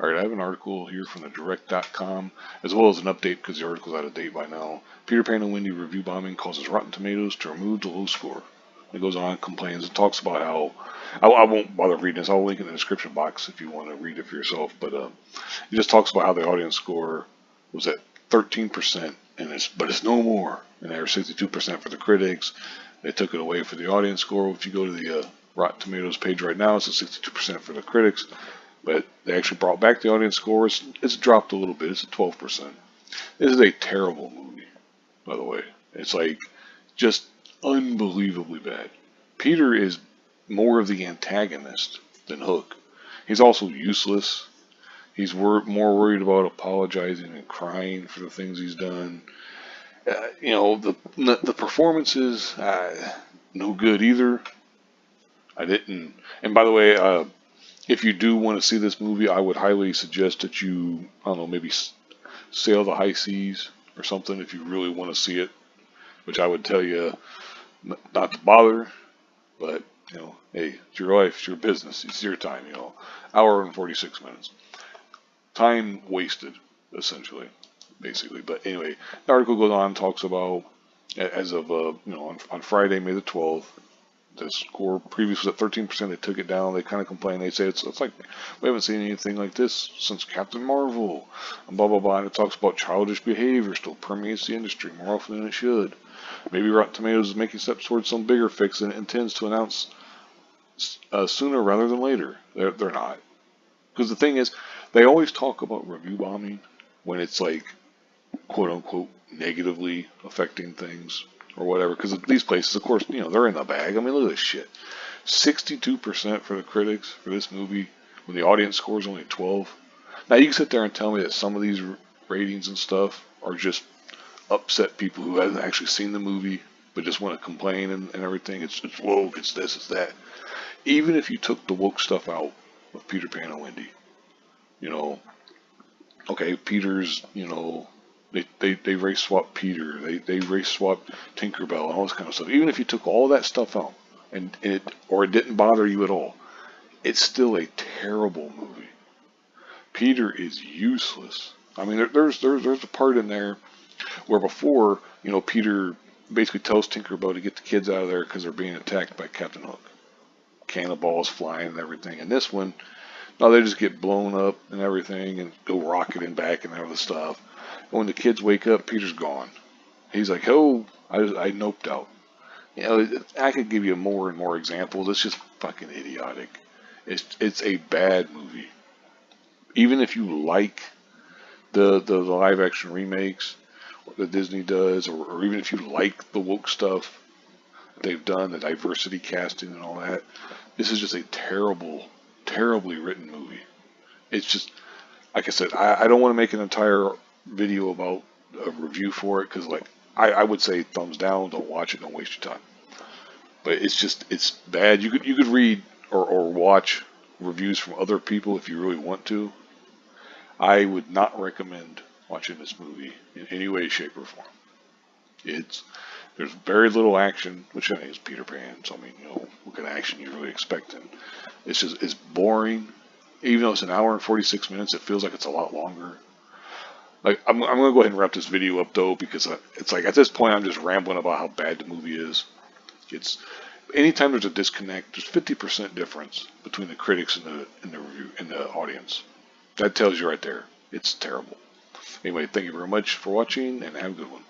Alright, I have an article here from the direct.com, as well as an update because the article's out of date by now. Peter Pan and Wendy review bombing causes Rotten Tomatoes to remove the low score. It goes on, complains, and talks about how, I won't bother reading this, I'll link in the description box if you want to read it for yourself, but it just talks about how the audience score was at 13%, but it's no more, and they were 62% for the critics. They took it away for the audience score. If you go to the Rotten Tomatoes page right now, it's at 62% for the critics. But they actually brought back the audience score. It's dropped a little bit. It's at 12%. This is a terrible movie, by the way. It's like just unbelievably bad. Peter is more of the antagonist than Hook. He's also useless. He's more worried about apologizing and crying for the things he's done. The performances, no good either. I didn't. And by the way, if you do want to see this movie, I would highly suggest that you, I don't know, maybe sail the high seas or something if you really want to see it, which I would tell you not to bother, but, hey, it's your life, it's your business, it's your time, hour and 46 minutes. Time wasted, essentially, basically. But anyway, the article goes on and talks about, as of, on Friday, May the 12th, the score previous was at 13%. They took it down. They kind of complained. They say it's like we haven't seen anything like this since Captain Marvel, and blah blah blah. And it talks about childish behavior still permeates the industry more often than it should. Maybe Rotten Tomatoes is making steps towards some bigger fix and intends to announce sooner rather than later. They're not, because the thing is, they always talk about review bombing when it's like quote unquote negatively affecting things or whatever, because these places, of course, they're in the bag. I mean, look at this shit. 62% for the critics for this movie when the audience score is only 12. Now, you can sit there and tell me that some of these ratings and stuff are just upset people who haven't actually seen the movie but just want to complain and everything. It's woke, it's this, it's that. Even if you took the woke stuff out of Peter Pan and Wendy, okay, Peter's, they race swap Peter, they race swap Tinkerbell and all this kind of stuff. Even if you took all that stuff out and it didn't bother you at all, it's still a terrible movie. Peter is useless. I mean, there's a part in there where before, Peter basically tells Tinkerbell to get the kids out of there because they're being attacked by Captain Hook. Cannonballs flying and everything. And this one, no, they just get blown up and everything and go rocketing back and all the stuff. And when the kids wake up, Peter's gone. He's like, oh, I noped out. I could give you more and more examples. It's just fucking idiotic. It's a bad movie. Even if you like the live action remakes that Disney does, or even if you like the woke stuff they've done, the diversity casting and all that, this is just a terribly written movie. It's just, like I said, I don't want to make an entire video about a review for it, because I would say thumbs down, don't watch it, don't waste your time. But it's bad. You could read or watch reviews from other people if you really want to. I would not recommend watching this movie in any way, shape, or form. There's very little action, which I think is Peter Pan. So I mean, what kind of action you really expecting? It's boring. Even though it's an hour and 46 minutes, it feels like it's a lot longer. Like I'm gonna go ahead and wrap this video up though, because it's like at this point I'm just rambling about how bad the movie is. It's anytime there's a disconnect, there's 50% difference between the critics and the review and the audience. That tells you right there, it's terrible. Anyway, thank you very much for watching, and have a good one.